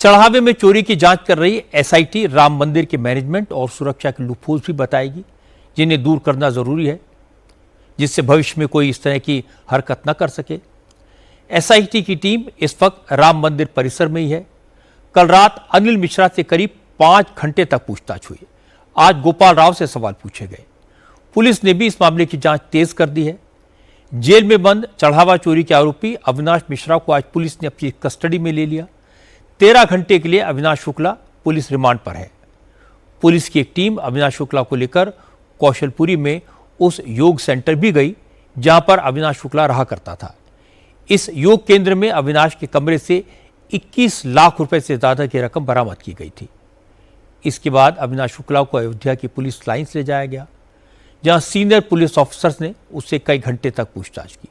चढ़ावे में चोरी की जांच कर रही एसआईटी राम मंदिर के मैनेजमेंट और सुरक्षा के लूपहोल्स भी बताएगी, जिन्हें दूर करना जरूरी है, जिससे भविष्य में कोई इस तरह की हरकत न कर सके। एसआईटी की टीम इस वक्त राम मंदिर परिसर में ही है। कल रात अनिल मिश्रा से करीब 5 घंटे तक पूछताछ हुई। आज गोपाल राव से सवाल पूछे गए। पुलिस ने भी इस मामले की जांच तेज कर दी है। जेल में बंद चढ़ावा चोरी के आरोपी अविनाश मिश्रा को आज पुलिस ने अपनी कस्टडी में ले लिया। 13 घंटे के लिए अविनाश शुक्ला पुलिस रिमांड पर है। पुलिस की एक टीम अविनाश शुक्ला को लेकर कौशलपुरी में उस योग सेंटर भी गई जहां पर अविनाश शुक्ला रहा करता था। इस योग केंद्र में अविनाश के कमरे से 21 लाख रुपए से ज्यादा की रकम बरामद की गई थी। इसके बाद अविनाश शुक्ला को अयोध्या की पुलिस लाइन्स ले जाया गया, जहां सीनियर पुलिस ऑफिसर्स ने उससे कई घंटे तक पूछताछ की।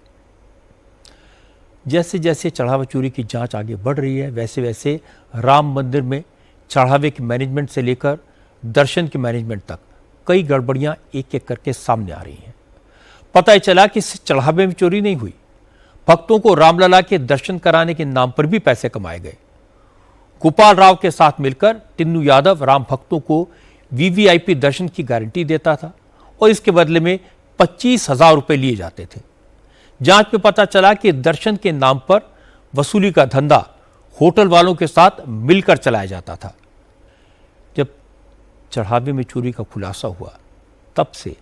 जैसे जैसे चढ़ावा चोरी की जांच आगे बढ़ रही है, वैसे वैसे राम मंदिर में चढ़ावे के मैनेजमेंट से लेकर दर्शन के मैनेजमेंट तक कई गड़बड़ियां एक एक करके सामने आ रही हैं। पता चला कि इस चढ़ावे में चोरी नहीं हुई, भक्तों को रामलला के दर्शन कराने के नाम पर भी पैसे कमाए गए। गोपाल राव के साथ मिलकर टिन्नू यादव राम भक्तों को वीवीआईपी दर्शन की गारंटी देता था और इसके बदले में 25,000 रुपए लिए जाते थे। जांच में पता चला कि दर्शन के नाम पर वसूली का धंधा होटल वालों के साथ मिलकर चलाया जाता था। जब चढ़ावे में चोरी का खुलासा हुआ, तब से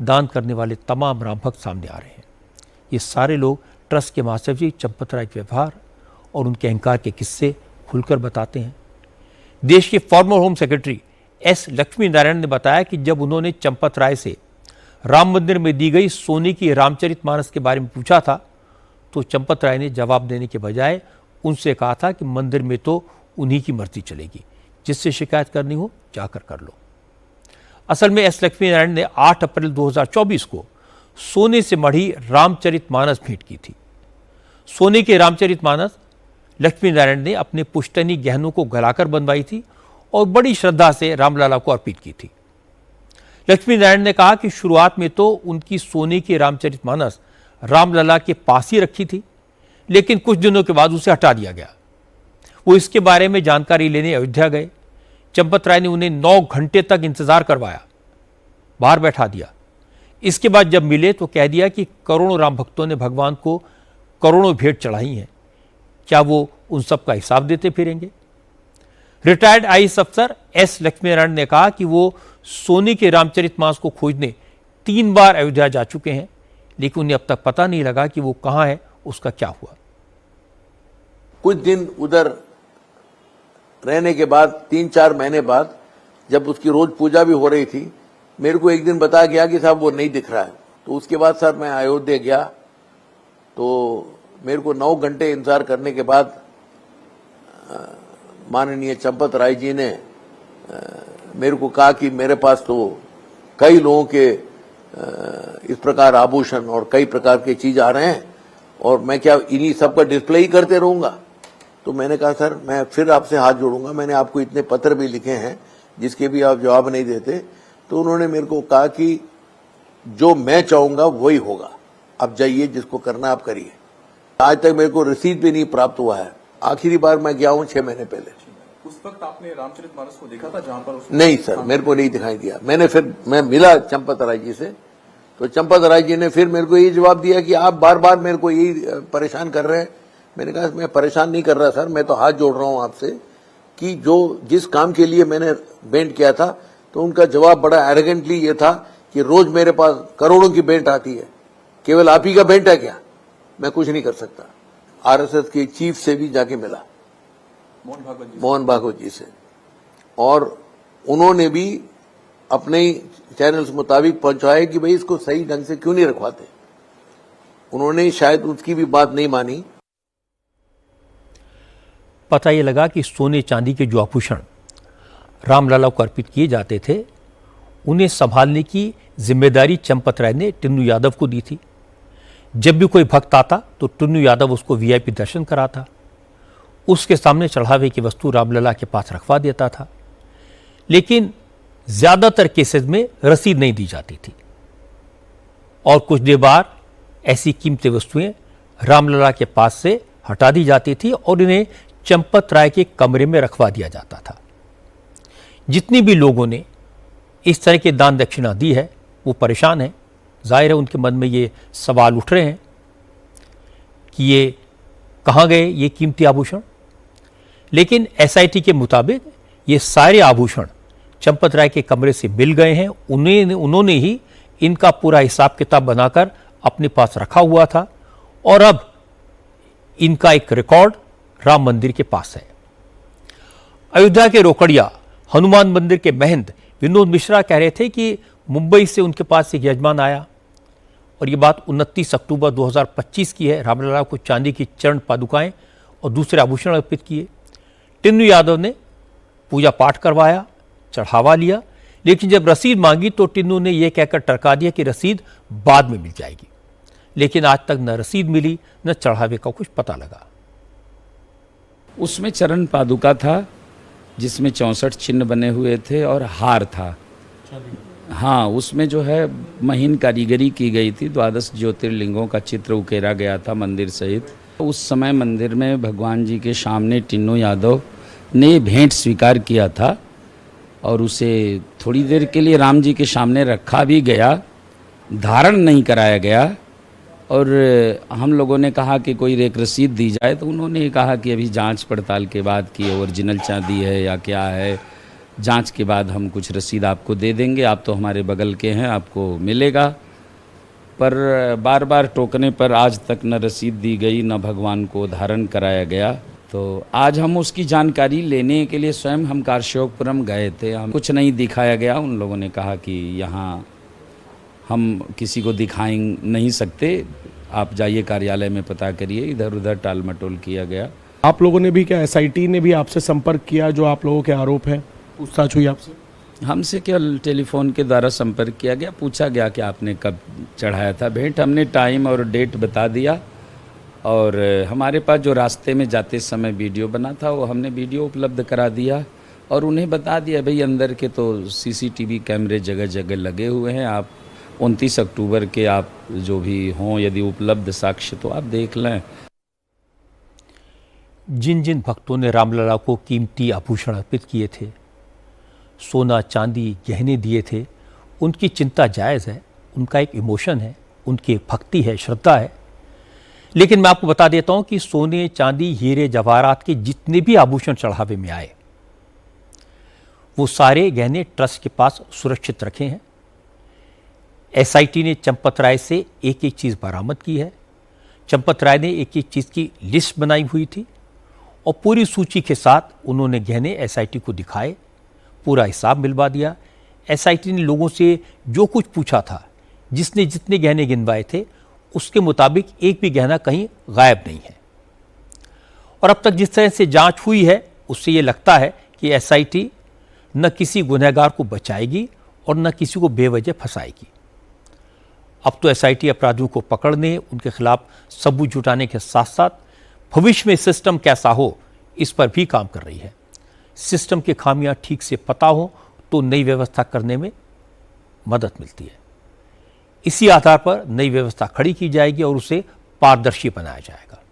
दान करने वाले तमाम राम भक्त सामने आ रहे हैं। ये सारे लोग ट्रस्ट के महासचिव चंपत राय के व्यवहार और उनके अहंकार के किस्से खुलकर बताते हैं। देश के farmer home secretary S Lakshmi Narayan ने बताया कि जब उन्होंने चंपत राय से राम मंदिर में दी गई सोने की रामचरितमानस के बारे में पूछा था, तो चंपत राय ने जवाब देने के बजाय उनसे कहा था कि मंदिर में तो उन्हीं की मर्जी चलेगी, जिससे शिकायत करनी हो जाकर कर लो। असल में एस लक्ष्मी नारायण ने 8 अप्रैल 2024 को सोने से मढ़ी रामचरितमानस भेंट की थी। सोने के रामचरितमानस लक्ष्मी नारायण ने अपने पुश्तैनी गहनों को गलाकर बनवाई थी और बड़ी श्रद्धा से रामलला को अर्पित की थी। लक्ष्मी नारायण ने कहा कि शुरुआत में तो उनकी सोने की रामचरितमानस रामलला के पास ही रखी थी, लेकिन कुछ दिनों के बाद उसे हटा दिया गया। वो इसके बारे में जानकारी लेने अयोध्या गए। चंपत राय ने उन्हें 9 घंटे तक इंतजार करवाया, बाहर बैठा दिया। इसके बाद जब मिले तो कह दिया कि करोड़ों राम भक्तों ने भगवान को करोड़ों भेंट चढ़ाई हैं, क्या वो उन सब का हिसाब देते फिरेंगे? रिटायर्ड आईएएस अफसर एस लक्ष्मीनारायण ने कहा कि वो सोने के रामचरितमानस को खोजने 3 बार अयोध्या जा चुके हैं, लेकिन उन्हें अब तक पता नहीं लगा कि वो कहां है, उसका क्या हुआ। कुछ दिन उधर रहने के बाद 3-4 महीने बाद जब उसकी रोज पूजा भी हो रही थी, मेरे को एक दिन बताया गया कि साहब वो नहीं दिख रहा है। तो उसके बाद सर मैं अयोध्या गया, तो मेरे को 9 घंटे इंतजार करने के बाद माननीय चंपत राय जी ने मेरे को कहा कि मेरे पास तो कई लोगों के इस प्रकार आभूषण और कई प्रकार के चीज आ रहे हैं और मैं क्या इन्हीं सबका डिस्प्ले ही करते रहूंगा। तो मैंने कहा सर मैं फिर आपसे हाथ जोड़ूंगा, मैंने आपको इतने पत्र भी लिखे हैं जिसके भी आप जवाब नहीं देते। तो उन्होंने मेरे को कहा कि जो मैं चाहूंगा वही होगा, अब जाइए जिसको करना आप करिए। आज तक मेरे को रसीद भी नहीं प्राप्त हुआ है। आखिरी बार मैं गया हूं 6 महीने पहले। उस वक्त आपने रामचरितमानस को देखा था जहां पर नहीं सर, मेरे को नहीं दिखाई दिया। मैं मिला चंपत राय जी से, तो चंपत राय जी ने फिर मेरे को यही जवाब दिया कि आप बार बार मेरे को यही परेशान कर रहे हैं। मैंने कहा मैं परेशान नहीं कर रहा सर, मैं तो हाथ जोड़ रहा हूं आपसे कि जो जिस काम के लिए मैंने भेंट किया था, तो उनका जवाब बड़ा एरोगेंटली ये था कि रोज मेरे पास करोड़ों की भेंट आती है, केवल आप ही का भेंट है क्या? मैं कुछ नहीं कर सकता। आरएसएस के चीफ से भी जाके मिला, मोहन भागवत जी से, और उन्होंने भी अपने चैनल्स मुताबिक पहुंचाया कि भाई इसको सही ढंग से क्यों नहीं रखवाते। उन्होंने शायद उसकी भी बात नहीं मानी। पता ये लगा कि सोने चांदी के जो आभूषण रामलला को अर्पित किए जाते थे, उन्हें संभालने की जिम्मेदारी चंपत राय ने टिन्नू यादव को दी थी। जब भी कोई भक्त आता तो टिन्नू यादव उसको वीआईपी दर्शन कराता, उसके सामने चढ़ावे की वस्तु रामलला के पास रखवा देता था। लेकिन ज्यादातर केसेस में रसीद नहीं दी जाती थी और कुछ देर बाद ऐसी कीमती वस्तुएं रामलला के पास से हटा दी जाती थी और इन्हें चंपत राय के कमरे में रखवा दिया जाता था। जितनी भी लोगों ने इस तरह के दान दक्षिणा दी है वो परेशान हैं। जाहिर है उनके मन में ये सवाल उठ रहे हैं कि ये कहाँ गए ये कीमती आभूषण। लेकिन एसआईटी के मुताबिक ये सारे आभूषण चंपत राय के कमरे से मिल गए हैं। उन्होंने ही इनका पूरा हिसाब किताब बनाकर अपने पास रखा हुआ था और अब इनका एक रिकॉर्ड राम मंदिर के पास है। अयोध्या के रोकड़िया हनुमान मंदिर के महंत विनोद मिश्रा कह रहे थे कि मुंबई से उनके पास एक यजमान आया और ये बात 29 अक्टूबर 2025 की है। रामलला को चांदी की चरण पादुकाएं और दूसरे आभूषण अर्पित किए। टिन्नू यादव ने पूजा पाठ करवाया, चढ़ावा लिया, लेकिन जब रसीद मांगी तो टिन्नू ने यह कहकर टरका दिया कि रसीद बाद में मिल जाएगी। लेकिन आज तक न रसीद मिली न चढ़ावे का कुछ पता लगा। उसमें चरण पादुका था जिसमें 64 चिन्ह बने हुए थे और हार था। हाँ, उसमें जो है महीन कारीगरी की गई थी। 12 ज्योतिर्लिंगों का चित्र उकेरा गया था मंदिर सहित। उस समय मंदिर में भगवान जी के सामने टिन्नू यादव ने भेंट स्वीकार किया था और उसे थोड़ी देर के लिए राम जी के सामने रखा भी गया, धारण नहीं कराया गया। और हम लोगों ने कहा कि कोई एक रसीद दी जाए तो उन्होंने कहा कि अभी जांच पड़ताल के बाद कि ओरिजिनल चांदी है या क्या है, जांच के बाद हम कुछ रसीद आपको दे देंगे, आप तो हमारे बगल के हैं, आपको मिलेगा। पर बार बार टोकने पर आज तक न रसीद दी गई न भगवान को धारण कराया गया। तो आज हम उसकी जानकारी लेने के लिए स्वयं हम कारशोकपुरम गए थे। हम कुछ नहीं दिखाया गया। उन लोगों ने कहा कि यहाँ हम किसी को दिखाई नहीं सकते, आप जाइए कार्यालय में पता करिए। इधर उधर टाल मटोल किया गया। आप लोगों ने भी क्या एसआईटी ने भी आपसे संपर्क किया जो आप लोगों के आरोप है, पूछताछ हुई आपसे? हमसे केवल टेलीफोन के द्वारा संपर्क किया गया, पूछा गया कि आपने कब चढ़ाया था भेंट। हमने टाइम और डेट बता दिया और हमारे पास जो रास्ते में जाते समय वीडियो बना था वो हमने वीडियो उपलब्ध करा दिया और उन्हें बता दिया भाई अंदर के तो सीसीटीवी कैमरे जगह जगह लगे हुए हैं, आप 29 अक्टूबर के आप जो भी हों यदि उपलब्ध साक्ष्य तो आप देख लें। जिन जिन भक्तों ने रामलला को कीमती आभूषण अर्पित किए थे, सोना चांदी गहने दिए थे, उनकी चिंता जायज़ है, उनका एक इमोशन है, उनकी एक भक्ति है, श्रद्धा है। लेकिन मैं आपको बता देता हूं कि सोने चांदी हीरे जवाहरात के जितने भी आभूषण चढ़ावे में आए वो सारे गहने ट्रस्ट के पास सुरक्षित रखे हैं। एसआईटी ने चंपत राय से एक एक चीज़ बरामद की है। चंपत राय ने एक एक चीज़ की लिस्ट बनाई हुई थी और पूरी सूची के साथ उन्होंने गहने एसआईटी को दिखाए, पूरा हिसाब मिलवा दिया। एसआईटी ने लोगों से जो कुछ पूछा था, जिसने जितने गहने गिनवाए थे, उसके मुताबिक एक भी गहना कहीं गायब नहीं है। और अब तक जिस तरह से जांच हुई है उससे ये लगता है कि एसआईटी न किसी गुनहगार को बचाएगी और न किसी को बेवजह फंसाएगी। अब तो एसआईटी अपराधियों को पकड़ने, उनके खिलाफ सबूत जुटाने के साथ साथ भविष्य में सिस्टम कैसा हो इस पर भी काम कर रही है। सिस्टम की खामियां ठीक से पता हो तो नई व्यवस्था करने में मदद मिलती है। इसी आधार पर नई व्यवस्था खड़ी की जाएगी और उसे पारदर्शी बनाया जाएगा।